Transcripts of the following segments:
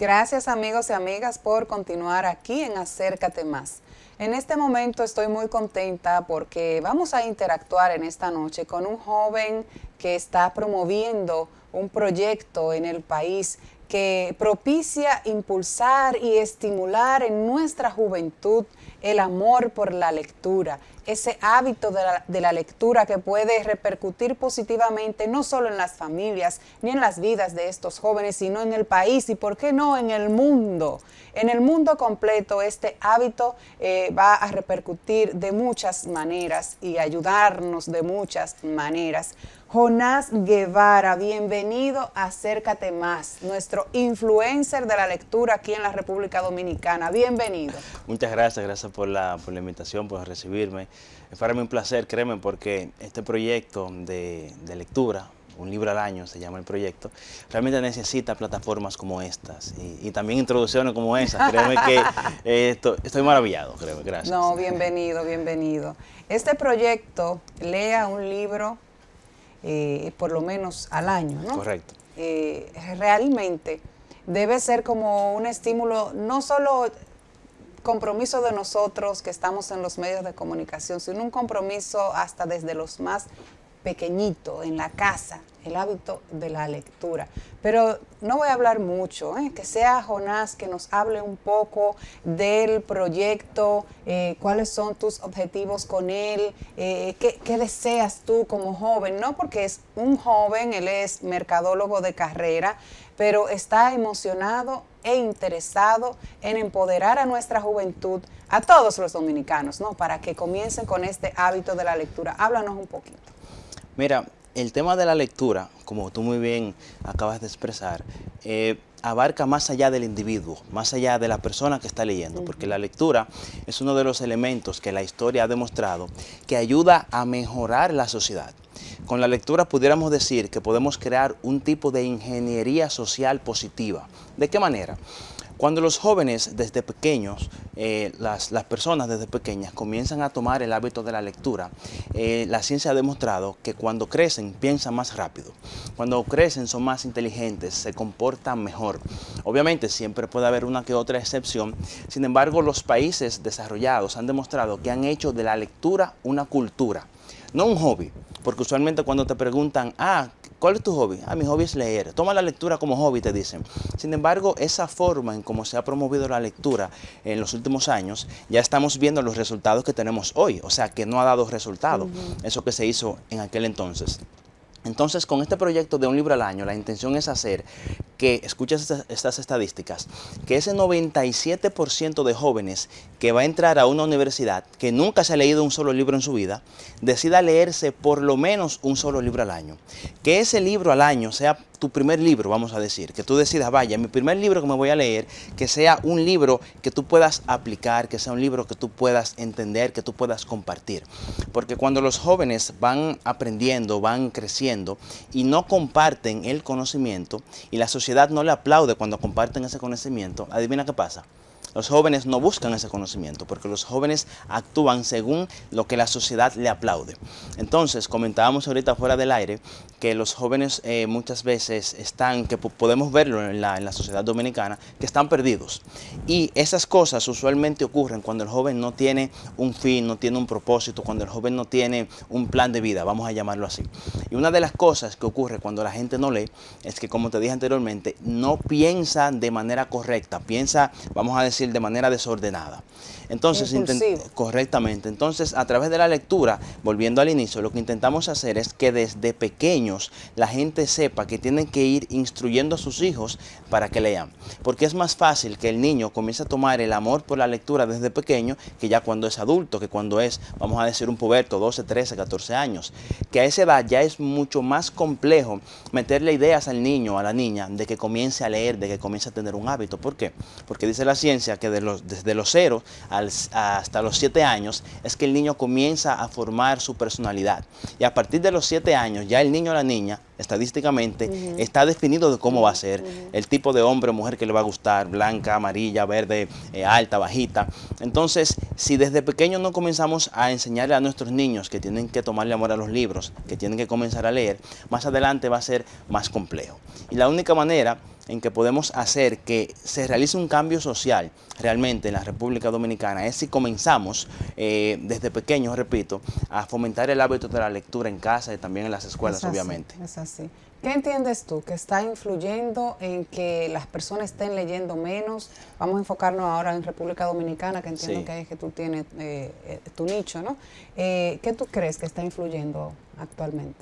Gracias amigos y amigas por continuar aquí en Acércate Más. En este momento estoy muy contenta porque vamos a interactuar en esta noche con un joven que está promoviendo un proyecto en el país que propicia impulsar y estimular en nuestra juventud el amor por la lectura, ese hábito de la lectura que puede repercutir positivamente no solo en las familias ni en las vidas de estos jóvenes, sino en el país y, ¿por qué no?, en el mundo. En el mundo completo este hábito va a repercutir de muchas maneras y ayudarnos de muchas maneras. Jonás Guevara, bienvenido a Acércate Más, nuestro influencer de la lectura aquí en la República Dominicana. Bienvenido. Muchas gracias, gracias por la invitación, por recibirme. Es para mí un placer, créeme, porque este proyecto de lectura, un libro al año se llama el proyecto, realmente necesita plataformas como estas y también introducciones como esas. Créeme que estoy maravillado, créeme, gracias. No, bienvenido, bienvenido. Este proyecto, lea un libro por lo menos al año, ¿no? Correcto. Realmente debe ser como un estímulo, no solo compromiso de nosotros que estamos en los medios de comunicación, sino un compromiso hasta desde los más pequeñitos, en la casa, el hábito de la lectura. Pero no voy a hablar mucho, que sea Jonás que nos hable un poco del proyecto, cuáles son tus objetivos con él, qué deseas tú como joven, ¿no? Porque es un joven, él es mercadólogo de carrera, pero está emocionado e interesado en empoderar a nuestra juventud, a todos los dominicanos, ¿no? Para que comiencen con este hábito de la lectura. Háblanos un poquito. Mira, el tema de la lectura, como tú muy bien acabas de expresar, abarca más allá del individuo, más allá de la persona que está leyendo, porque la lectura es uno de los elementos que la historia ha demostrado que ayuda a mejorar la sociedad. Con la lectura pudiéramos decir que podemos crear un tipo de ingeniería social positiva. ¿De qué manera? Cuando los jóvenes desde pequeños, las personas desde pequeñas comienzan a tomar el hábito de la lectura, la ciencia ha demostrado que cuando crecen piensan más rápido, cuando crecen son más inteligentes, se comportan mejor. Obviamente siempre puede haber una que otra excepción, sin embargo los países desarrollados han demostrado que han hecho de la lectura una cultura, no un hobby, porque usualmente cuando te preguntan, ¿cuál es tu hobby? Mi hobby es leer. Toma la lectura como hobby, te dicen. Sin embargo, esa forma en cómo se ha promovido la lectura en los últimos años, ya estamos viendo los resultados que tenemos hoy. O sea, que no ha dado resultado eso que se hizo en aquel entonces. Entonces, con este proyecto de un libro al año, la intención es hacer que, escuches estas estadísticas, que ese 97% de jóvenes que va a entrar a una universidad, que nunca se ha leído un solo libro en su vida, decida leerse por lo menos un solo libro al año. Que ese libro al año sea tu primer libro, vamos a decir, que tú decidas, vaya, mi primer libro que me voy a leer, que sea un libro que tú puedas aplicar, que sea un libro que tú puedas entender, que tú puedas compartir. Porque cuando los jóvenes van aprendiendo, van creciendo y no comparten el conocimiento y la sociedad no le aplaude cuando comparten ese conocimiento, adivina qué pasa. Los jóvenes no buscan ese conocimiento porque los jóvenes actúan según lo que la sociedad le aplaude. Entonces, comentábamos ahorita fuera del aire que los jóvenes muchas veces están, que podemos verlo en la sociedad dominicana, que están perdidos. Y esas cosas usualmente ocurren cuando el joven no tiene un fin, no tiene un propósito, cuando el joven no tiene un plan de vida, vamos a llamarlo así. Y una de las cosas que ocurre cuando la gente no lee es que, como te dije anteriormente, no piensa de manera correcta, piensa, vamos a decir, de manera desordenada. Entonces, correctamente. Entonces, a través de la lectura, volviendo al inicio, lo que intentamos hacer es que desde pequeños la gente sepa que tienen que ir instruyendo a sus hijos para que lean. Porque es más fácil que el niño comience a tomar el amor por la lectura desde pequeño que ya cuando es adulto, que cuando es, vamos a decir, un puberto, 12, 13, 14 años. Que a esa edad ya es mucho más complejo meterle ideas al niño o a la niña de que comience a leer, de que comience a tener un hábito. ¿Por qué? Porque dice la ciencia que desde los 0 hasta los 7 años es que el niño comienza a formar su personalidad. Y a partir de los 7 años ya el niño o la niña, estadísticamente, está definido de cómo va a ser, el tipo de hombre o mujer que le va a gustar, blanca, amarilla, verde, alta, bajita. Entonces, si desde pequeños no comenzamos a enseñarle a nuestros niños que tienen que tomarle amor a los libros, que tienen que comenzar a leer, más adelante va a ser más complejo. Y la única manera en que podemos hacer que se realice un cambio social realmente en la República Dominicana es si comenzamos desde pequeños, repito, a fomentar el hábito de la lectura en casa y también en las escuelas, obviamente. Es así. ¿Qué entiendes tú que está influyendo en que las personas estén leyendo menos? Vamos a enfocarnos ahora en República Dominicana, que entiendo que es que tú tienes tu nicho, ¿no? ¿Qué tú crees que está influyendo actualmente?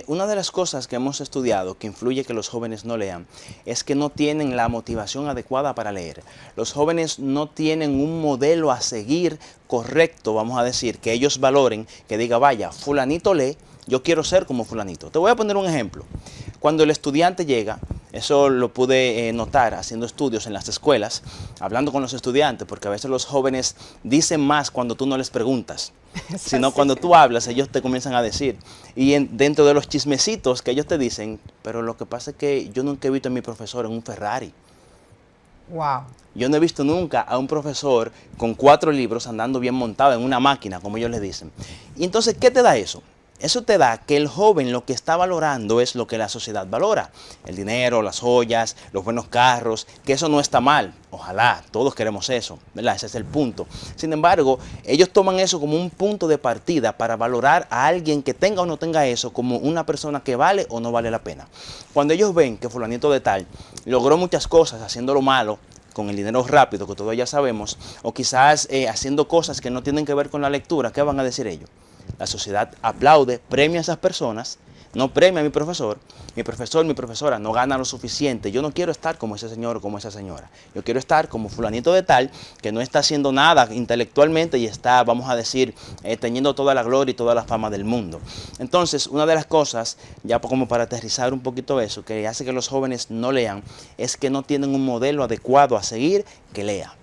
Una de las cosas que hemos estudiado que influye que los jóvenes no lean es que no tienen la motivación adecuada para leer. Los jóvenes no tienen un modelo a seguir correcto, vamos a decir, que ellos valoren, que diga, vaya, fulanito lee, yo quiero ser como fulanito. Te voy a poner un ejemplo. Cuando el estudiante llega, eso lo pude notar haciendo estudios en las escuelas, hablando con los estudiantes, porque a veces los jóvenes dicen más cuando tú no les preguntas, sino cuando tú hablas, ellos te comienzan a decir. Y dentro de los chismecitos que ellos te dicen, pero lo que pasa es que yo nunca he visto a mi profesor en un Ferrari. Wow. Yo no he visto nunca a un profesor con 4 libros andando bien montado en una máquina, como ellos le dicen. Y entonces, ¿qué te da eso? Eso te da que el joven lo que está valorando es lo que la sociedad valora. El dinero, las joyas, los buenos carros, que eso no está mal. Ojalá, todos queremos eso, ¿verdad? Ese es el punto. Sin embargo, ellos toman eso como un punto de partida para valorar a alguien que tenga o no tenga eso como una persona que vale o no vale la pena. Cuando ellos ven que fulanito de tal logró muchas cosas haciendo lo malo, con el dinero rápido, que todos ya sabemos, o quizás haciendo cosas que no tienen que ver con la lectura, ¿qué van a decir ellos? La sociedad aplaude, premia a esas personas, no premia a mi profesor, mi profesora no gana lo suficiente, yo no quiero estar como ese señor o como esa señora, yo quiero estar como fulanito de tal, que no está haciendo nada intelectualmente y está, vamos a decir, teniendo toda la gloria y toda la fama del mundo. Entonces, una de las cosas, ya como para aterrizar un poquito eso, que hace que los jóvenes no lean, es que no tienen un modelo adecuado a seguir que lea.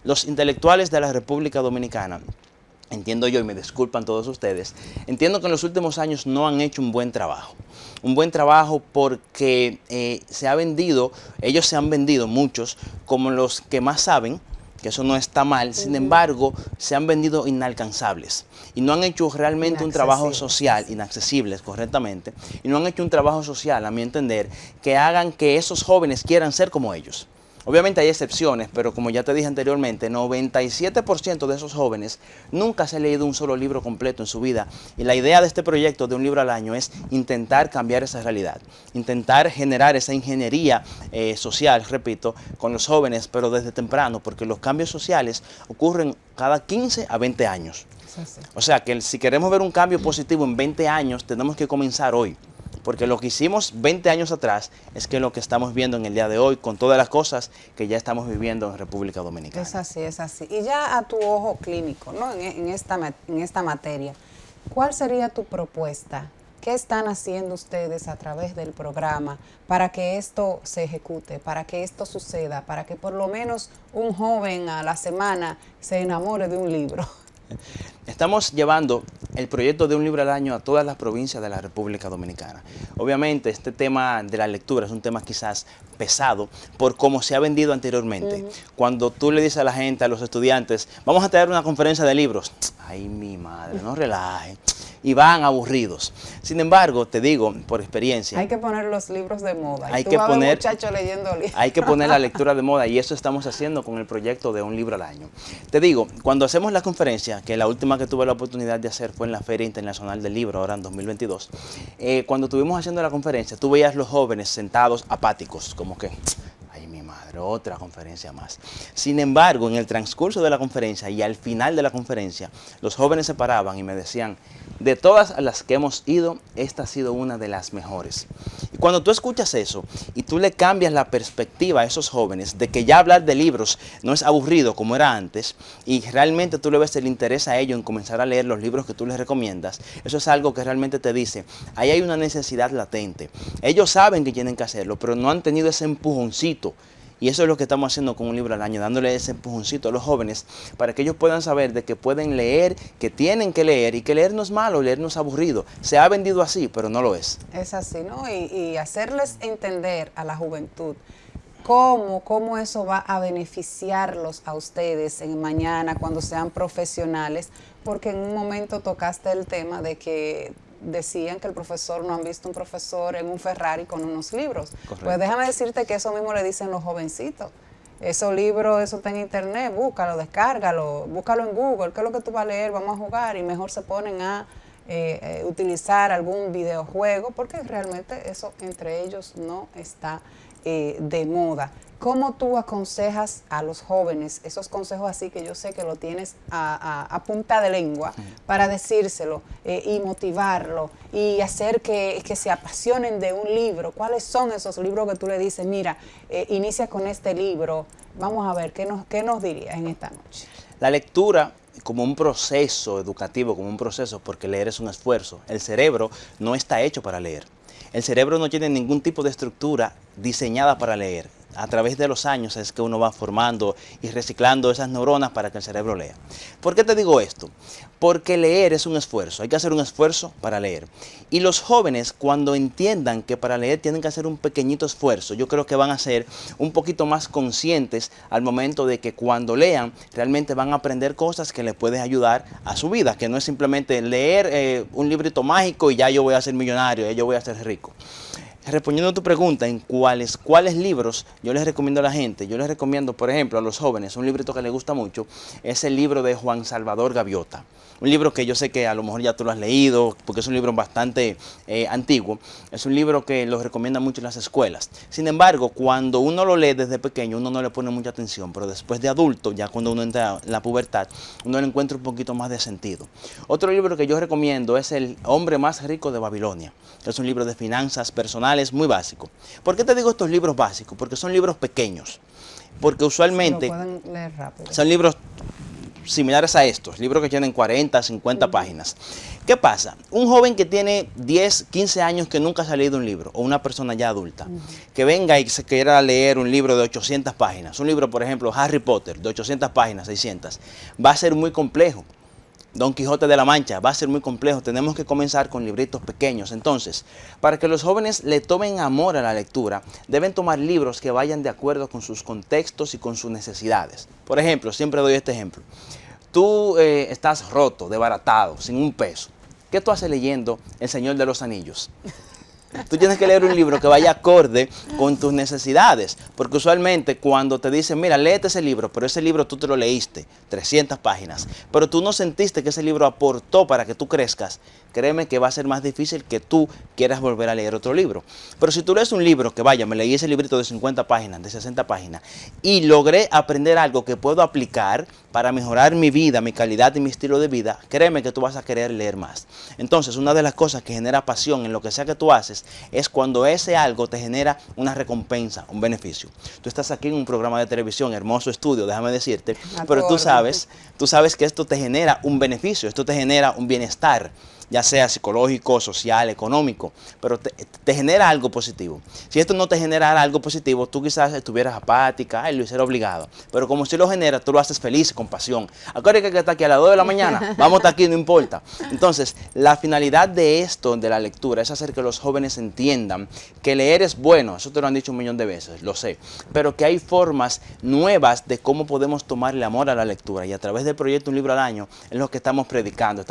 Los intelectuales de la República Dominicana, entiendo yo, y me disculpan todos ustedes, entiendo que en los últimos años no han hecho un buen trabajo. Un buen trabajo porque ellos se han vendido muchos como los que más saben, que eso no está mal, sin embargo, se han vendido inalcanzables y no han hecho realmente un trabajo social, inaccesibles correctamente, y no han hecho un trabajo social, a mi entender, que hagan que esos jóvenes quieran ser como ellos. Obviamente hay excepciones, pero como ya te dije anteriormente, 97% de esos jóvenes nunca se ha leído un solo libro completo en su vida. Y la idea de este proyecto de un libro al año es intentar cambiar esa realidad, intentar generar esa ingeniería social, repito, con los jóvenes, pero desde temprano, porque los cambios sociales ocurren cada 15 a 20 años. O sea que si queremos ver un cambio positivo en 20 años, tenemos que comenzar hoy. Porque lo que hicimos 20 años atrás es que lo que estamos viendo en el día de hoy, con todas las cosas que ya estamos viviendo en República Dominicana. Es así, es así. Y ya a tu ojo clínico, ¿no? en esta materia, ¿cuál sería tu propuesta? ¿Qué están haciendo ustedes a través del programa para que esto se ejecute, para que esto suceda, para que por lo menos un joven a la semana se enamore de un libro? Estamos llevando el proyecto de un libro al año a todas las provincias de la República Dominicana. Obviamente este tema de la lectura es un tema quizás pesado por cómo se ha vendido anteriormente. Cuando tú le dices a la gente, a los estudiantes, vamos a tener una conferencia de libros. Ay, mi madre, no relaje. Y van aburridos. Sin embargo, te digo, por experiencia, hay que poner los libros de moda. Hay que poner la libros. lectura de moda, y eso estamos haciendo con el proyecto de un libro al año. Te digo, cuando hacemos la conferencia, que la última que tuve la oportunidad de hacer fue en la Feria Internacional del Libro, ahora en 2022, cuando estuvimos haciendo la conferencia, tú veías los jóvenes sentados apáticos, como que, ay, mi madre, otra conferencia más. Sin embargo, en el transcurso de la conferencia y al final de la conferencia, los jóvenes se paraban y me decían, de todas las que hemos ido, esta ha sido una de las mejores. Y cuando tú escuchas eso y tú le cambias la perspectiva a esos jóvenes de que ya hablar de libros no es aburrido como era antes, y realmente tú le ves el interés a ellos en comenzar a leer los libros que tú les recomiendas, eso es algo que realmente te dice, ahí hay una necesidad latente. Ellos saben que tienen que hacerlo, pero no han tenido ese empujoncito. Y eso es lo que estamos haciendo con un libro al año, dándole ese empujoncito a los jóvenes para que ellos puedan saber de que pueden leer, que tienen que leer, y que leer no es malo, leer no es aburrido. Se ha vendido así, pero no lo es. Es así, ¿no? Y hacerles entender a la juventud cómo eso va a beneficiarlos a ustedes en mañana cuando sean profesionales, porque en un momento tocaste el tema de que decían que el profesor, no han visto un profesor en un Ferrari con unos libros. Correcto. Pues déjame decirte que eso mismo le dicen los jovencitos. Esos libros, eso está en internet, búscalo, descárgalo, búscalo en Google, ¿qué es lo que tú vas a leer? Vamos a jugar, y mejor se ponen a utilizar algún videojuego, porque realmente eso entre ellos no está de moda. ¿Cómo tú aconsejas a los jóvenes esos consejos así que yo sé que lo tienes a punta de lengua para decírselo y motivarlo y hacer que se apasionen de un libro? ¿Cuáles son esos libros que tú le dices, mira, inicia con este libro? Vamos a ver, ¿qué nos dirías en esta noche? La lectura como un proceso educativo, como un proceso, porque leer es un esfuerzo. El cerebro no está hecho para leer. El cerebro no tiene ningún tipo de estructura diseñada para leer. A través de los años es que uno va formando y reciclando esas neuronas para que el cerebro lea. ¿Por qué te digo esto? Porque leer es un esfuerzo, hay que hacer un esfuerzo para leer. Y los jóvenes, cuando entiendan que para leer tienen que hacer un pequeñito esfuerzo, yo creo que van a ser un poquito más conscientes al momento de que cuando lean realmente van a aprender cosas que les pueden ayudar a su vida, que no es simplemente leer un librito mágico y ya yo voy a ser millonario, ya yo voy a ser rico. Respondiendo a tu pregunta en cuáles libros yo les recomiendo a la gente, yo les recomiendo, por ejemplo, a los jóvenes, un librito que les gusta mucho, es el libro de Juan Salvador Gaviota. Un libro que yo sé que a lo mejor ya tú lo has leído, porque es un libro bastante antiguo. Es un libro que lo recomiendan mucho en las escuelas. Sin embargo, cuando uno lo lee desde pequeño, uno no le pone mucha atención, pero después de adulto, ya cuando uno entra en la pubertad, uno le encuentra un poquito más de sentido. Otro libro que yo recomiendo es El hombre más rico de Babilonia. Es un libro de finanzas personales muy básico. ¿Por qué te digo estos libros básicos? Porque son libros pequeños. Porque usualmente Lo pueden leer rápido. son libros similares a estos, libros que tienen 40, 50 páginas. ¿Qué pasa? Un joven que tiene 10, 15 años que nunca se ha leído un libro, o una persona ya adulta, que venga y se quiera leer un libro de 800 páginas, un libro, por ejemplo, Harry Potter, de 800 páginas, 600, va a ser muy complejo. Don Quijote de la Mancha va a ser muy complejo, tenemos que comenzar con libritos pequeños. Entonces, para que los jóvenes le tomen amor a la lectura, deben tomar libros que vayan de acuerdo con sus contextos y con sus necesidades. Por ejemplo, siempre doy este ejemplo. Tú estás roto, desbaratado, sin un peso. ¿Qué tú haces leyendo El Señor de los Anillos? Tú tienes que leer un libro que vaya acorde con tus necesidades, porque usualmente cuando te dicen, mira, léete ese libro, pero ese libro tú te lo leíste, 300 páginas, pero tú no sentiste que ese libro aportó para que tú crezcas, créeme que va a ser más difícil que tú quieras volver a leer otro libro. Pero si tú lees un libro que vaya, me leí ese librito de 50 páginas, de 60 páginas, y logré aprender algo que puedo aplicar para mejorar mi vida, mi calidad y mi estilo de vida, créeme que tú vas a querer leer más. Entonces, una de las cosas que genera pasión en lo que sea que tú haces es cuando ese algo te genera una recompensa, un beneficio. Tú estás aquí en un programa de televisión, hermoso estudio, déjame decirte, pero tú sabes que esto te genera un beneficio, esto te genera un bienestar, ya sea psicológico, social, económico, pero te genera algo positivo. Si esto no te generara algo positivo, tú quizás estuvieras apática, lo hiciera obligado, pero como si lo genera, tú lo haces feliz, con pasión. Acuérdate que está aquí a las 2 de la mañana, vamos a estar aquí, no importa. Entonces, la finalidad de esto, de la lectura, es hacer que los jóvenes entiendan que leer es bueno, eso te lo han dicho un millón de veces, lo sé, pero que hay formas nuevas de cómo podemos tomarle amor a la lectura, y a través del proyecto Un Libro al Año es lo que estamos predicando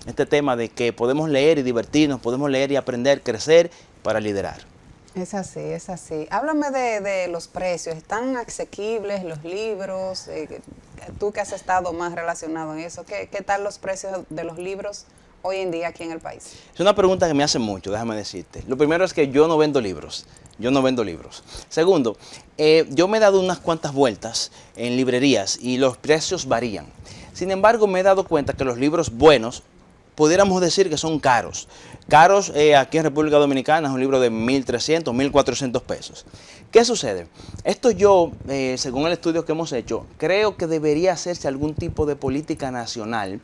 este tema de que podemos leer y divertirnos, podemos leer y aprender, crecer para liderar. Es así, es así. Háblame de los precios. ¿Están asequibles los libros? Tú que has estado más relacionado en eso, ¿qué tal los precios de los libros hoy en día aquí en el país? Es una pregunta que me hacen mucho, déjame decirte. Lo primero es que yo no vendo libros. Segundo, yo me he dado unas cuantas vueltas en librerías y los precios varían. Sin embargo, me he dado cuenta que los libros buenos, pudiéramos decir que son caros. Caros aquí en República Dominicana es un libro de 1.300, 1.400 pesos. ¿Qué sucede? Esto yo, según el estudio que hemos hecho, creo que debería hacerse algún tipo de política nacional,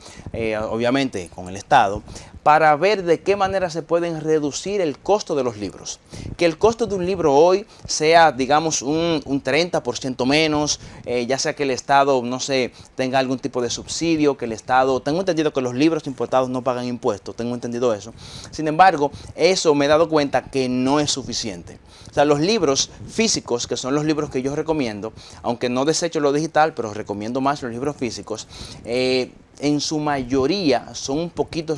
obviamente con el Estado, para ver de qué manera se pueden reducir el costo de los libros. Que el costo de un libro hoy sea, digamos, un 30% menos, ya sea que el Estado, no sé, tenga algún tipo de subsidio, que el Estado, tengo entendido que los libros importados no pagan impuestos, tengo entendido eso. Sin embargo, eso me he dado cuenta que no es suficiente. O sea, los libros físicos, que son los libros que yo recomiendo, aunque no desecho lo digital, pero recomiendo más los libros físicos, en su mayoría son un poquito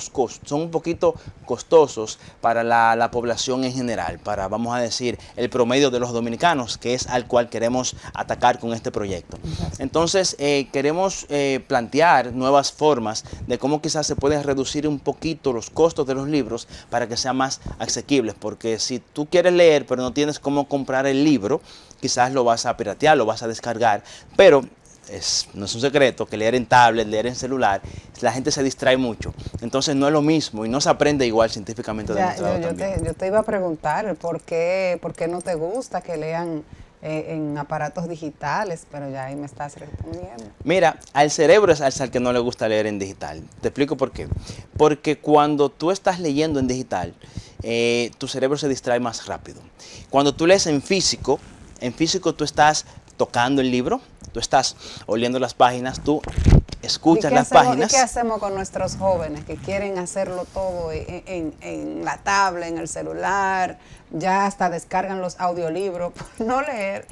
costosos para la población en general, para, vamos a decir, el promedio de los dominicanos, que es al cual queremos atacar con este proyecto. Entonces, queremos plantear nuevas formas de cómo quizás se pueden reducir un poquito los costos de los libros para que sean más asequibles, porque si tú quieres leer pero no tienes cómo comprar el libro, quizás lo vas a piratear, lo vas a descargar, pero no es un secreto que leer en tablet, leer en celular, la gente se distrae mucho. Entonces no es lo mismo y no se aprende igual científicamente demostrado también. Yo te iba a preguntar por qué no te gusta que lean en aparatos digitales, pero ya ahí me estás respondiendo. Mira, al cerebro es al que no le gusta leer en digital. Te explico por qué. Porque cuando tú estás leyendo en digital, tu cerebro se distrae más rápido. Cuando tú lees en físico tú estás tocando el libro, tú estás oliendo las páginas, tú escuchas las páginas. ¿Y qué hacemos con nuestros jóvenes que quieren hacerlo todo en la tablet, en el celular? Ya hasta descargan los audiolibros, por no leer,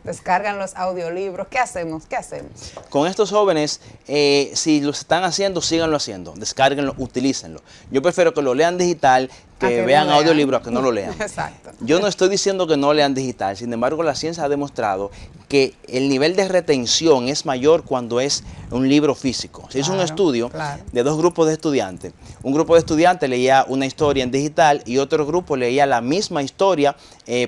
descargan los audiolibros. ¿Qué hacemos? ¿Qué hacemos? Con estos jóvenes, si lo están haciendo, síganlo haciendo, descárguenlo, utilícenlo. Yo prefiero que lo lean digital, que vean audiolibros, a que no lo lean. Exacto. Yo no estoy diciendo que no lean digital, sin embargo la ciencia ha demostrado que el nivel de retención es mayor cuando es un libro físico. Se hizo un estudio de dos grupos de estudiantes. Un grupo de estudiantes leía una historia en digital y otro grupo leía la misma historia,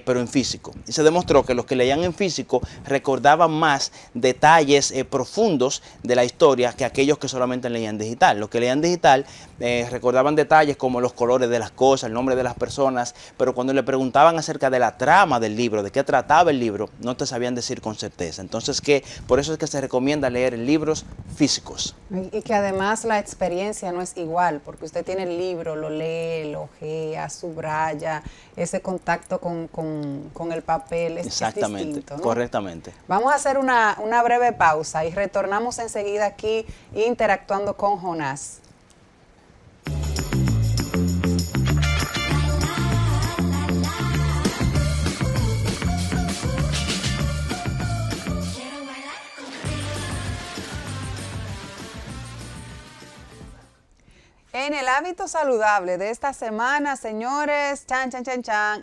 pero en físico. Y se demostró que los que leían en físico recordaban más detalles profundos de la historia que aquellos que solamente leían digital. Los que leían digital recordaban detalles como los colores de las cosas, el nombre de las personas, pero cuando le preguntaban acerca de la trama del libro, de qué trataba el libro, no te sabían decir con certeza. Entonces, por eso es que se recomienda leer libros físicos. Y que además la experiencia no es igual, porque usted tiene el libro, lo lee, lo ojea, subraya, ese contacto con el papel es distinto, ¿no? Correctamente. Vamos a hacer una breve pausa y retornamos enseguida aquí interactuando con Jonás. En el hábito saludable de esta semana, señores,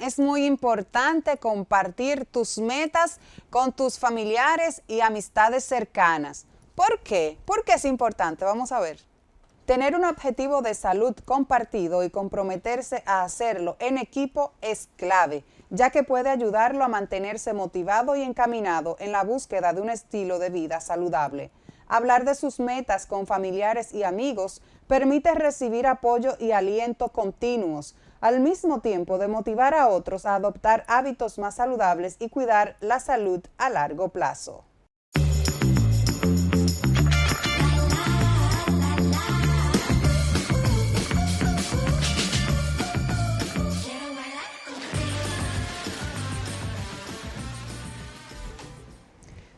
es muy importante compartir tus metas con tus familiares y amistades cercanas. ¿Por qué? ¿Por qué es importante? Vamos a ver. Tener un objetivo de salud compartido y comprometerse a hacerlo en equipo es clave, ya que puede ayudarlo a mantenerse motivado y encaminado en la búsqueda de un estilo de vida saludable. Hablar de sus metas con familiares y amigos permite recibir apoyo y aliento continuos, al mismo tiempo de motivar a otros a adoptar hábitos más saludables y cuidar la salud a largo plazo.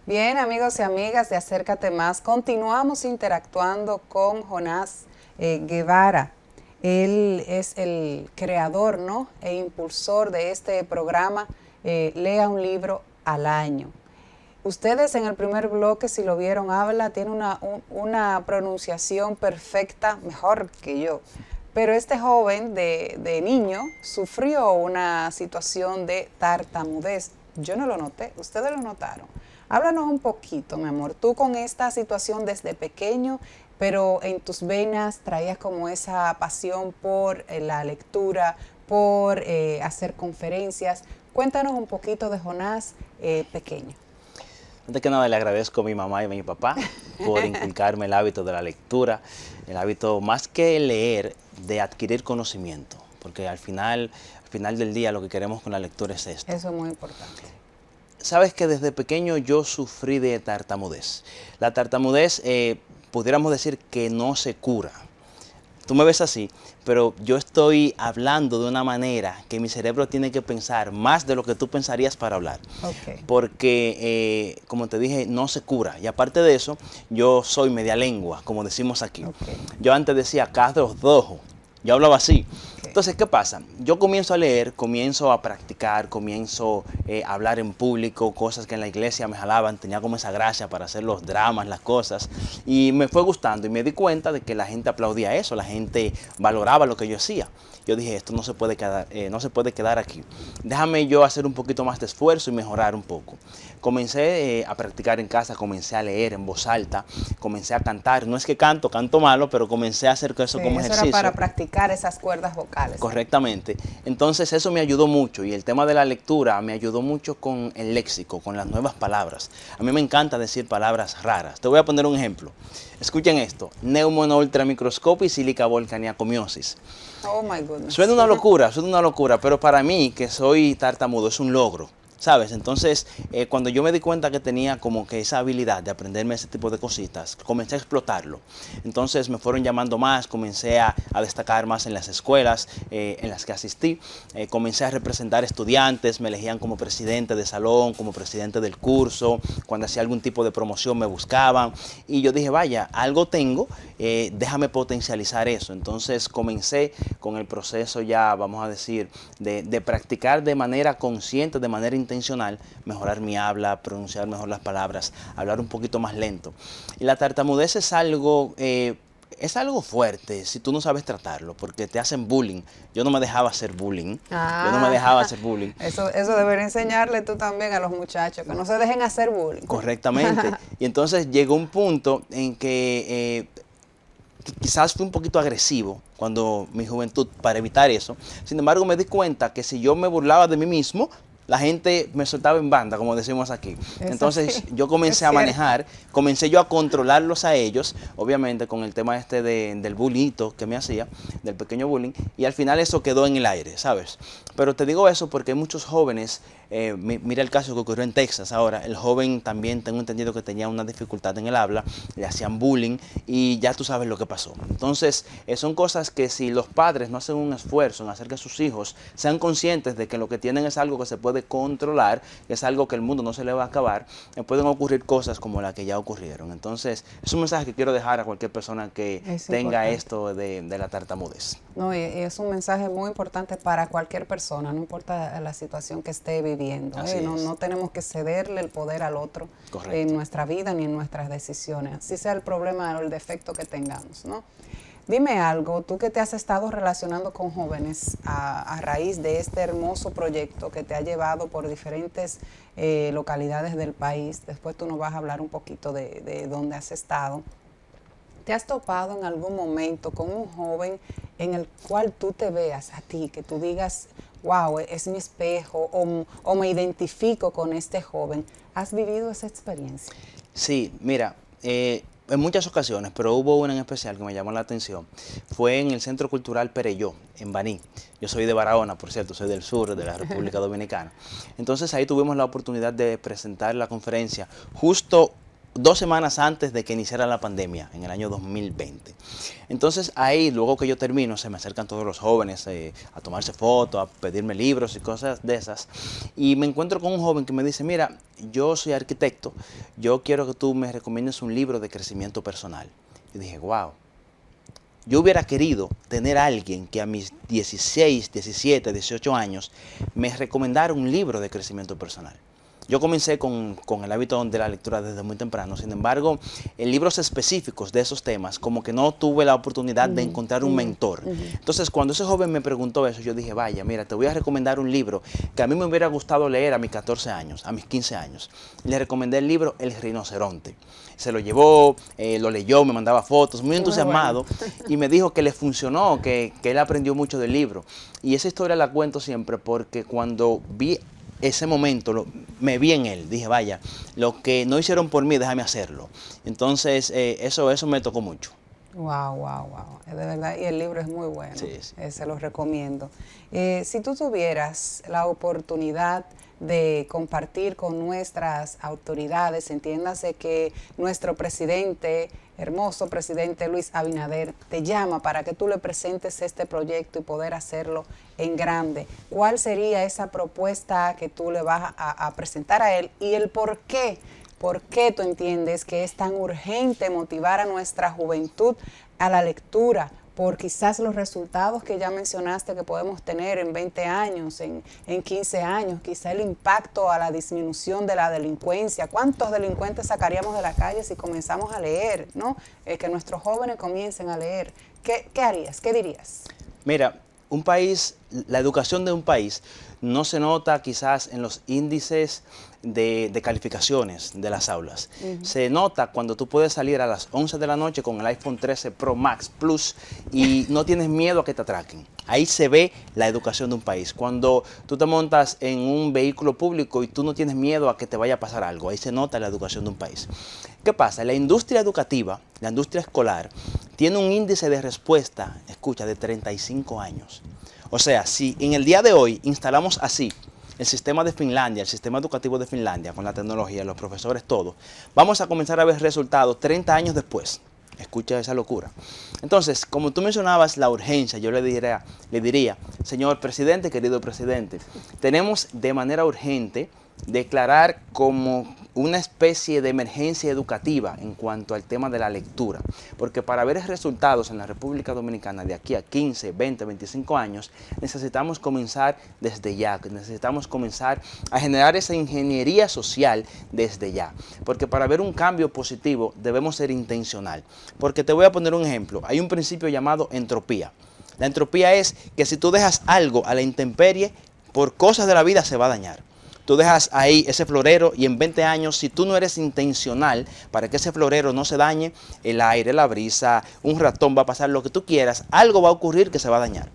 Bien, amigos y amigas de Acércate Más, continuamos interactuando con Jonás Guevara. Él es el creador, ¿no?, e impulsor de este programa Lea un libro al año. Ustedes en el primer bloque, si lo vieron, tiene una pronunciación perfecta, mejor que yo. Pero este joven de niño sufrió una situación de tartamudez. Yo no lo noté, ustedes lo notaron. Háblanos un poquito, mi amor. Tú con esta situación desde pequeño, pero en tus venas traías como esa pasión por la lectura, por hacer conferencias. Cuéntanos un poquito de Jonás pequeño. Antes que nada, le agradezco a mi mamá y a mi papá por inculcarme el hábito de la lectura, el hábito más que leer, de adquirir conocimiento, porque al final del día lo que queremos con la lectura es esto. Eso es muy importante. Sabes que desde pequeño yo sufrí de tartamudez. La tartamudez, pudiéramos decir que no se cura. Tú me ves así, pero yo estoy hablando de una manera que mi cerebro tiene que pensar más de lo que tú pensarías para hablar. Okay. Porque, como te dije, no se cura. Y aparte de eso, yo soy media lengua, como decimos aquí. Okay. Yo antes decía carros dojo. Yo hablaba así. Okay. Entonces, ¿qué pasa? Yo comienzo a leer, comienzo a practicar, comienzo a hablar en público, cosas que en la iglesia me jalaban, tenía como esa gracia para hacer los dramas, las cosas, y me fue gustando y me di cuenta de que la gente aplaudía eso, la gente valoraba lo que yo hacía. Yo dije, esto no se puede quedar, no se puede quedar aquí. Déjame yo hacer un poquito más de esfuerzo y mejorar un poco. Comencé a practicar en casa, comencé a leer en voz alta, comencé a cantar. No es que canto malo, pero comencé a hacer eso como ejercicio. Eso era para practicar esas cuerdas vocales. Correctamente. Entonces eso me ayudó mucho y el tema de la lectura me ayudó mucho con el léxico, con las nuevas palabras. A mí me encanta decir palabras raras. Te voy a poner un ejemplo. Escuchen esto: Neumonía ultramicroscopio y sílica volcaniacomiosis. Oh my goodness. Suena una locura, pero para mí, que soy tartamudo, es un logro, ¿sabes? Entonces, cuando yo me di cuenta que tenía como que esa habilidad de aprenderme ese tipo de cositas, comencé a explotarlo. Entonces me fueron llamando más, comencé a destacar más en las escuelas en las que asistí, comencé a representar estudiantes, me elegían como presidente de salón, como presidente del curso, cuando hacía algún tipo de promoción me buscaban y yo dije, vaya, algo tengo, déjame potencializar eso. Entonces comencé con el proceso ya, vamos a decir, de practicar de manera consciente, de manera intencional, mejorar mi habla, pronunciar mejor las palabras, hablar un poquito más lento. Y la tartamudez es algo fuerte si tú no sabes tratarlo, porque te hacen bullying. Yo no me dejaba hacer bullying. Yo no me dejaba hacer bullying. Eso debería enseñarle tú también a los muchachos, que no se dejen hacer bullying. Correctamente. Y entonces llegó un punto en que quizás fui un poquito agresivo cuando mi juventud para evitar eso. Sin embargo, me di cuenta que si yo me burlaba de mí mismo, la gente me soltaba en banda, como decimos aquí. Entonces yo comencé a manejar, comencé yo a controlarlos a ellos, obviamente con el tema del bullyito que me hacía, del pequeño bullying, y al final eso quedó en el aire, ¿sabes? Pero te digo eso porque hay muchos jóvenes, mira el caso que ocurrió en Texas ahora, el joven también tengo entendido que tenía una dificultad en el habla, le hacían bullying y ya tú sabes lo que pasó. Entonces son cosas que si los padres no hacen un esfuerzo en hacer que sus hijos sean conscientes de que lo que tienen es algo que se puede controlar, que es algo que el mundo no se le va a acabar, pueden ocurrir cosas como las que ya ocurrieron. Entonces es un mensaje que quiero dejar a cualquier persona que tenga esto de la tartamudez. No, y es un mensaje muy importante para cualquier persona, no importa la situación que esté viviendo. No tenemos que cederle el poder al otro en nuestra vida ni en nuestras decisiones, así sea el problema o el defecto que tengamos, ¿no? Dime algo, tú que te has estado relacionando con jóvenes a raíz de este hermoso proyecto que te ha llevado por diferentes localidades del país, después tú nos vas a hablar un poquito de dónde has estado. ¿Te has topado en algún momento con un joven en el cual tú te veas a ti, que tú digas, wow, es mi espejo o me identifico con este joven? ¿Has vivido esa experiencia? Sí, mira, en muchas ocasiones, pero hubo una en especial que me llamó la atención. Fue en el Centro Cultural Pereyó, en Baní. Yo soy de Barahona, por cierto, soy del sur de la República Dominicana. Entonces ahí tuvimos la oportunidad de presentar la conferencia justo 2 semanas antes de que iniciara la pandemia, en el año 2020. Entonces ahí, luego que yo termino, se me acercan todos los jóvenes a tomarse fotos, a pedirme libros y cosas de esas. Y me encuentro con un joven que me dice, mira, yo soy arquitecto, yo quiero que tú me recomiendes un libro de crecimiento personal. Y dije, wow. Yo hubiera querido tener a alguien que a mis 16, 17, 18 años me recomendara un libro de crecimiento personal. Yo comencé con el hábito de la lectura desde muy temprano, sin embargo, en libros específicos de esos temas, como que no tuve la oportunidad de encontrar un mentor. Entonces, cuando ese joven me preguntó eso, yo dije, vaya, mira, te voy a recomendar un libro que a mí me hubiera gustado leer a mis 14 años, a mis 15 años. Le recomendé el libro El Rinoceronte. Se lo llevó, lo leyó, me mandaba fotos, muy entusiasmado, y me dijo que le funcionó, que él aprendió mucho del libro. Y esa historia la cuento siempre porque cuando vi ese momento, me vi en él, dije, vaya, lo que no hicieron por mí, déjame hacerlo. Entonces, eso me tocó mucho. Wow. De verdad, y el libro es muy bueno. Sí. Se los recomiendo. Si tú tuvieras la oportunidad de compartir con nuestras autoridades, entiéndase que nuestro presidente, hermoso presidente Luis Abinader, te llama para que tú le presentes este proyecto y poder hacerlo en grande. ¿Cuál sería esa propuesta que tú le vas a presentar a él y el por qué? ¿Por qué tú entiendes que es tan urgente motivar a nuestra juventud a la lectura? por quizás los resultados que ya mencionaste que podemos tener en 20 años, en 15 años, quizá el impacto a la disminución de la delincuencia. ¿Cuántos delincuentes sacaríamos de la calle si comenzamos a leer, ¿no? Que nuestros jóvenes comiencen a leer. ¿Qué harías? ¿Qué dirías? Mira, un país, la educación de un país no se nota quizás en los índices de calificaciones de las aulas. Se nota cuando tú puedes salir a las 11 de la noche con el iPhone 13 Pro Max Plus y no tienes miedo a que te atraquen. Ahí se ve la educación de un país. Cuando tú te montas en un vehículo público y tú no tienes miedo a que te vaya a pasar algo, ahí se nota la educación de un país. ¿Qué pasa? La industria educativa, la industria escolar, tiene un índice de respuesta, escucha, de 35 años. O sea, si en el día de hoy instalamos así el sistema de Finlandia, el sistema educativo de Finlandia, con la tecnología, los profesores, todo, vamos a comenzar a ver resultados 30 años después. Escucha esa locura. Entonces, como tú mencionabas la urgencia, yo le diría, señor presidente, querido presidente, tenemos de manera urgente declarar como una especie de emergencia educativa en cuanto al tema de la lectura, porque para ver resultados en la República Dominicana de aquí a 15, 20, 25 años, necesitamos comenzar desde ya, necesitamos comenzar a generar esa ingeniería social desde ya, porque para ver un cambio positivo debemos ser intencional, porque te voy a poner un ejemplo, hay un principio llamado entropía. La entropía es que si tú dejas algo a la intemperie, por cosas de la vida se va a dañar. Tú dejas ahí ese florero y en 20 años, si tú no eres intencional para que ese florero no se dañe, el aire, la brisa, un ratón va a pasar lo que tú quieras, algo va a ocurrir que se va a dañar.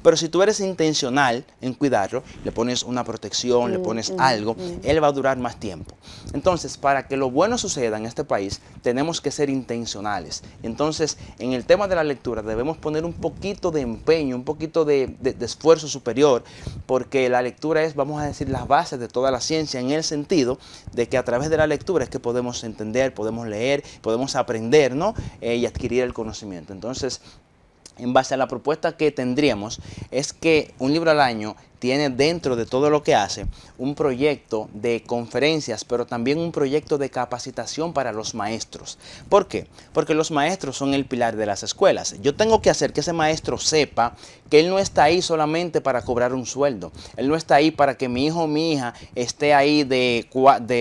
Pero si tú eres intencional en cuidarlo, le pones una protección, le pones algo, él va a durar más tiempo. Entonces, para que lo bueno suceda en este país, tenemos que ser intencionales. Entonces, en el tema de la lectura debemos poner un poquito de empeño, un poquito de esfuerzo superior, porque la lectura es, vamos a decir, las bases de toda la ciencia, en el sentido de que a través de la lectura es que podemos entender, podemos leer, podemos aprender, ¿no? Y adquirir el conocimiento. Entonces, en base a la propuesta que tendríamos, es que un libro al año tiene dentro de todo lo que hace un proyecto de conferencias, pero también un proyecto de capacitación para los maestros. ¿Por qué? Porque los maestros son el pilar de las escuelas. Yo tengo que hacer que ese maestro sepa que él no está ahí solamente para cobrar un sueldo. Él no está ahí para que mi hijo o mi hija esté ahí de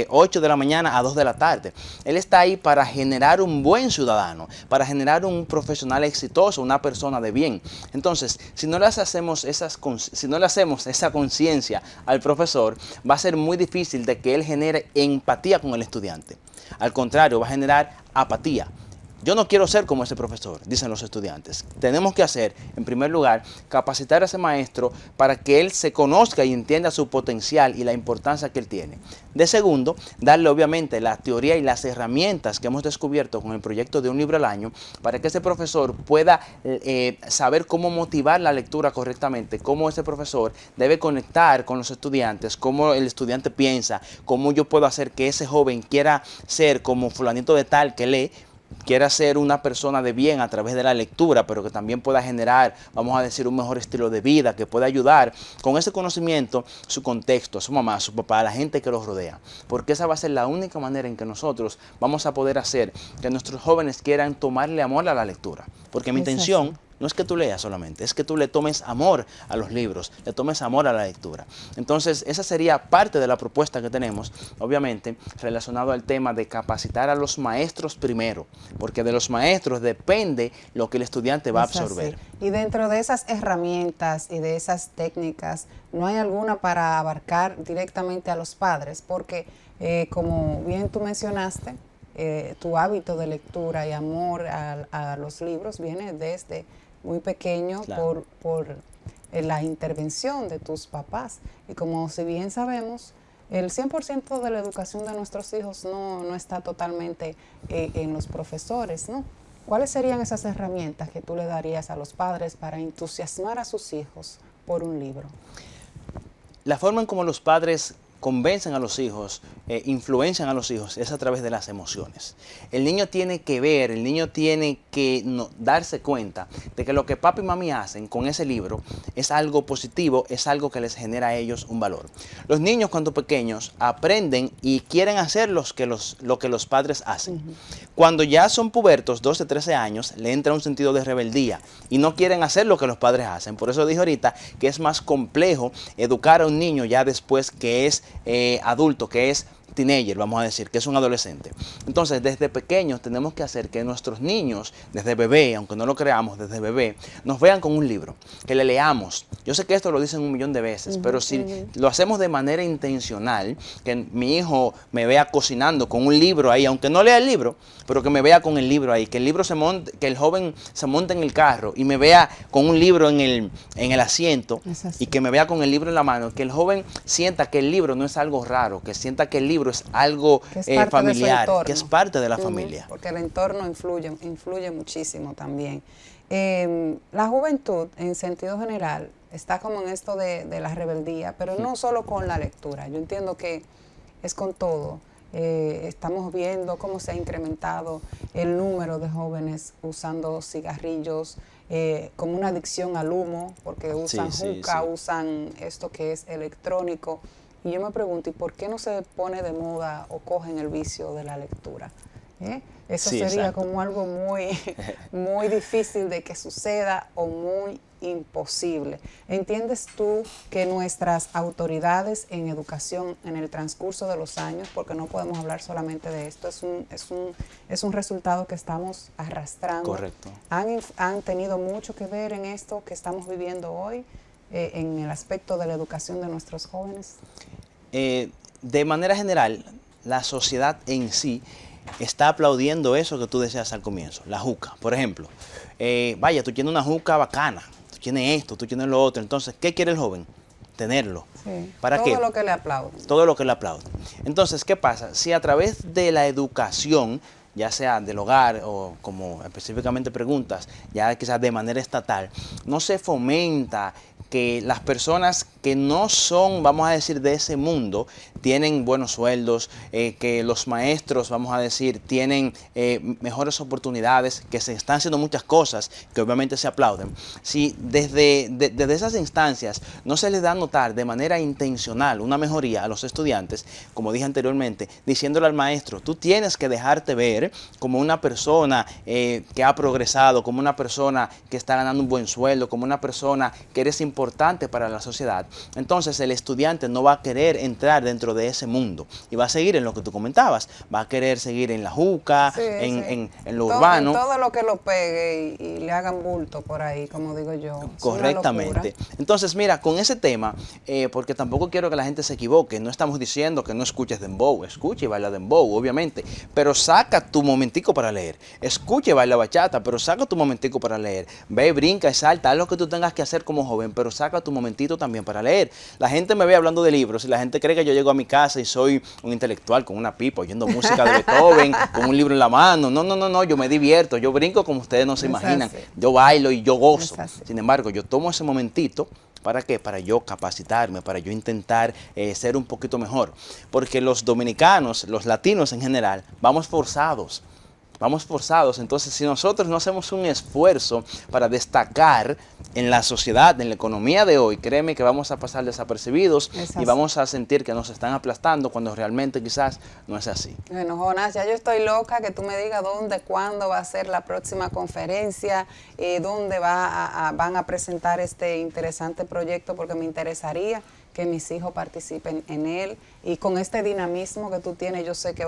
8 de la mañana a 2 de la tarde. Él está ahí para generar un buen ciudadano, para generar un profesional exitoso, una persona de bien. Entonces, si no le hacemos esa conciencia al profesor, va a ser muy difícil de que él genere empatía con el estudiante. Al contrario, va a generar apatía. Yo no quiero ser como ese profesor, dicen los estudiantes. Tenemos que hacer, en primer lugar, capacitar a ese maestro para que él se conozca y entienda su potencial y la importancia que él tiene. De segundo, darle obviamente la teoría y las herramientas que hemos descubierto con el proyecto de un libro al año para que ese profesor pueda saber cómo motivar la lectura correctamente, cómo ese profesor debe conectar con los estudiantes, cómo el estudiante piensa, cómo yo puedo hacer que ese joven quiera ser como fulanito de tal que lee, quiera ser una persona de bien a través de la lectura, pero que también pueda generar, vamos a decir, un mejor estilo de vida, que pueda ayudar con ese conocimiento su contexto, a su mamá, a su papá, a la gente que los rodea. Porque esa va a ser la única manera en que nosotros vamos a poder hacer que nuestros jóvenes quieran tomarle amor a la lectura. Porque mi intención no es que tú leas solamente, es que tú le tomes amor a los libros, le tomes amor a la lectura. Entonces, esa sería parte de la propuesta que tenemos, obviamente, relacionado al tema de capacitar a los maestros primero, porque de los maestros depende lo que el estudiante va a absorber. Y dentro de esas herramientas y de esas técnicas, ¿no hay alguna para abarcar directamente a los padres? Porque, como bien tú mencionaste, tu hábito de lectura y amor a los libros viene desde muy pequeño, claro, por la intervención de tus papás. Y como si bien sabemos, el 100% de la educación de nuestros hijos no está totalmente en los profesores, ¿no? ¿Cuáles serían esas herramientas que tú le darías a los padres para entusiasmar a sus hijos por un libro? La forma en cómo los padres convencen a los hijos, influencian a los hijos, es a través de las emociones. El niño tiene que ver, el niño tiene que darse cuenta de que lo que papi y mami hacen con ese libro es algo positivo, es algo que les genera a ellos un valor. Los niños cuando pequeños aprenden y quieren hacer lo que los padres hacen. Cuando ya son pubertos, 12, 13 años, le entra un sentido de rebeldía y no quieren hacer lo que los padres hacen. Por eso dije ahorita que es más complejo educar a un niño ya después que es adulto, que es teenager, vamos a decir, que es un adolescente. Entonces, desde pequeños tenemos que hacer que nuestros niños, desde bebé, aunque no lo creamos, desde bebé, nos vean con un libro, que le leamos. Yo sé que esto lo dicen 1.000.000 de veces, pero si lo hacemos de manera intencional, que mi hijo me vea cocinando con un libro ahí, aunque no lea el libro, pero que me vea con el libro ahí, que el libro se monte, que el joven se monte en el carro y me vea con un libro en el asiento y que me vea con el libro en la mano, que el joven sienta que el libro no es algo raro, que sienta que el libro es algo familiar, que es parte de la familia. Porque el entorno influye muchísimo también. La juventud, en sentido general, está como en esto de la rebeldía, pero no solo con la lectura. Yo entiendo que es con todo. Estamos viendo cómo se ha incrementado el número de jóvenes usando cigarrillos, como una adicción al humo, porque usan hookah, usan esto que es electrónico. Y yo me pregunto, ¿y por qué no se pone de moda o cogen el vicio de la lectura? Eso sería como algo muy difícil de que suceda o muy imposible. ¿Entiendes tú que nuestras autoridades en educación en el transcurso de los años, porque no podemos hablar solamente de esto, es un resultado que estamos arrastrando? Correcto. ¿Han tenido mucho que ver en esto que estamos viviendo hoy, en el aspecto de la educación de nuestros jóvenes? De manera general, la sociedad en sí está aplaudiendo eso que tú decías al comienzo, la juca. Por ejemplo, vaya, tú tienes una juca bacana, tú tienes esto, tú tienes lo otro. Entonces, ¿qué quiere el joven? Tenerlo. Sí, ¿Para qué? Todo lo que le aplauden. Todo lo que le aplauden. Entonces, ¿qué pasa? Si a través de la educación, ya sea del hogar o como específicamente preguntas, ya quizás de manera estatal, no se fomenta que las personas que no son, vamos a decir, de ese mundo, tienen buenos sueldos, que los maestros, vamos a decir, tienen mejores oportunidades, que se están haciendo muchas cosas que obviamente se aplauden. Si desde esas instancias no se les da a notar de manera intencional una mejoría a los estudiantes, como dije anteriormente, diciéndole al maestro, tú tienes que dejarte ver como una persona que ha progresado, como una persona que está ganando un buen sueldo, como una persona que eres importante para la sociedad, entonces el estudiante no va a querer entrar dentro de ese mundo y va a seguir en lo que tú comentabas, va a querer seguir en la juca, en lo urbano. Todo lo que lo pegue y le hagan bulto por ahí, como digo yo. Correctamente. Entonces, mira, con ese tema, porque tampoco quiero que la gente se equivoque, no estamos diciendo que no escuches dembow, escucha y baila dembow, obviamente, pero saca tu momentico para leer, escucha y baila bachata, pero saca tu momentico para leer, ve, brinca y salta, haz lo que tú tengas que hacer como joven, pero saca tu momentito también para leer. La gente me ve hablando de libros y la gente cree que yo llego a mi casa y soy un intelectual con una pipa, oyendo música de Beethoven, con un libro en la mano. No, yo me divierto, yo brinco como ustedes no se imaginan, yo bailo y yo gozo. Sin embargo, yo tomo ese momentito. ¿Para qué? Para yo capacitarme, para yo intentar ser un poquito mejor. Porque los dominicanos, los latinos en general, vamos forzados. Entonces si nosotros no hacemos un esfuerzo para destacar en la sociedad, en la economía de hoy, créeme que vamos a pasar desapercibidos y vamos a sentir que nos están aplastando cuando realmente quizás no es así. Bueno, Jonás, ya yo estoy loca que tú me digas dónde, cuándo va a ser la próxima conferencia, dónde van a presentar este interesante proyecto, porque me interesaría que mis hijos participen en él, y con este dinamismo que tú tienes, yo sé que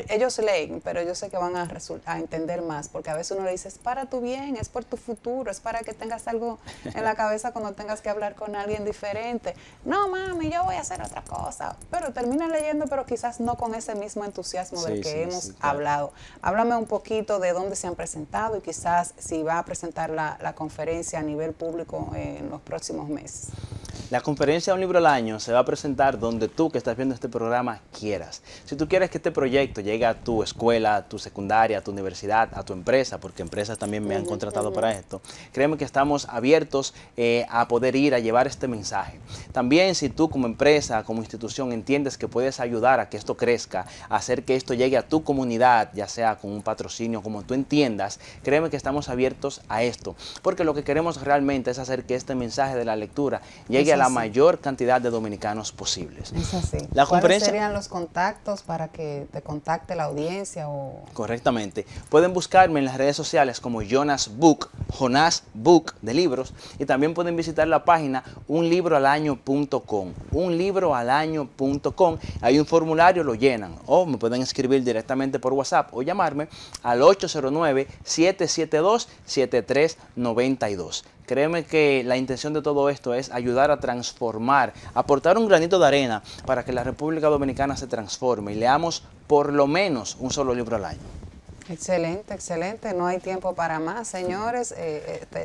ellos leen, pero yo sé que van a entender más, porque a veces uno le dice, es para tu bien, es por tu futuro, es para que tengas algo en la cabeza cuando tengas que hablar con alguien diferente. No, mami, yo voy a hacer otra cosa, pero termina leyendo, pero quizás no con ese mismo entusiasmo del que hemos hablado. Háblame un poquito de dónde se han presentado y quizás si va a presentar la conferencia a nivel público en los próximos meses. La conferencia Un Libro al Año se va a presentar donde tú que estás viendo este programa quieras. Si tú quieres que este proyecto llegue a tu escuela, a tu secundaria, a tu universidad, a tu empresa, porque empresas también me han contratado para esto, créeme que estamos abiertos a poder ir a llevar este mensaje. También si tú como empresa, como institución entiendes que puedes ayudar a que esto crezca, a hacer que esto llegue a tu comunidad, ya sea con un patrocinio, como tú entiendas, créeme que estamos abiertos a esto, porque lo que queremos realmente es hacer que este mensaje de la lectura llegue a la mayor cantidad de dominicanos posibles. Es así. ¿Cuáles serían los contactos para que te contacte la audiencia? Correctamente. Pueden buscarme en las redes sociales como Jonas Book de libros, y también pueden visitar la página unlibroalaño.com. unlibroalaño.com. Hay un formulario, lo llenan, o me pueden escribir directamente por WhatsApp o llamarme al 809-772-7392. Créeme que la intención de todo esto es ayudar a transformar, aportar un granito de arena para que la República Dominicana se transforme y leamos por lo menos un solo libro al año. Excelente, excelente. No hay tiempo para más, señores.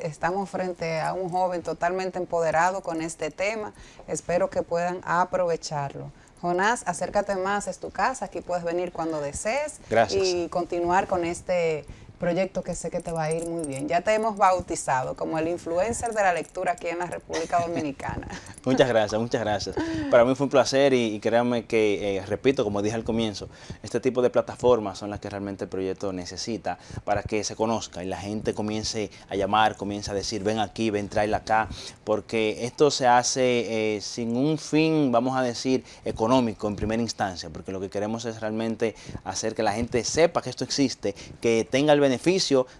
Estamos frente a un joven totalmente empoderado con este tema. Espero que puedan aprovecharlo. Jonás, acércate más, es tu casa. Aquí puedes venir cuando desees. Gracias. Y continuar con este proyecto que sé que te va a ir muy bien. Ya te hemos bautizado como el influencer de la lectura aquí en la República Dominicana. Muchas gracias, muchas gracias. Para mí fue un placer y créanme que, repito, como dije al comienzo, este tipo de plataformas son las que realmente el proyecto necesita para que se conozca y la gente comience a llamar, comience a decir, ven aquí, ven, tráela acá, porque esto se hace sin un fin, vamos a decir, económico en primera instancia, porque lo que queremos es realmente hacer que la gente sepa que esto existe, que tenga el beneficio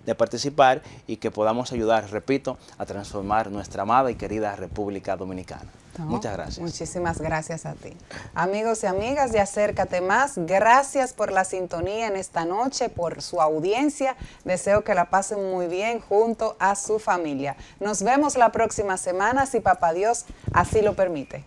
de participar y que podamos ayudar, repito, a transformar nuestra amada y querida República Dominicana. Muchas gracias. Muchísimas gracias a ti. Amigos y amigas de Acércate Más, gracias por la sintonía en esta noche, por su audiencia. Deseo que la pasen muy bien junto a su familia. Nos vemos la próxima semana, si Papá Dios así lo permite.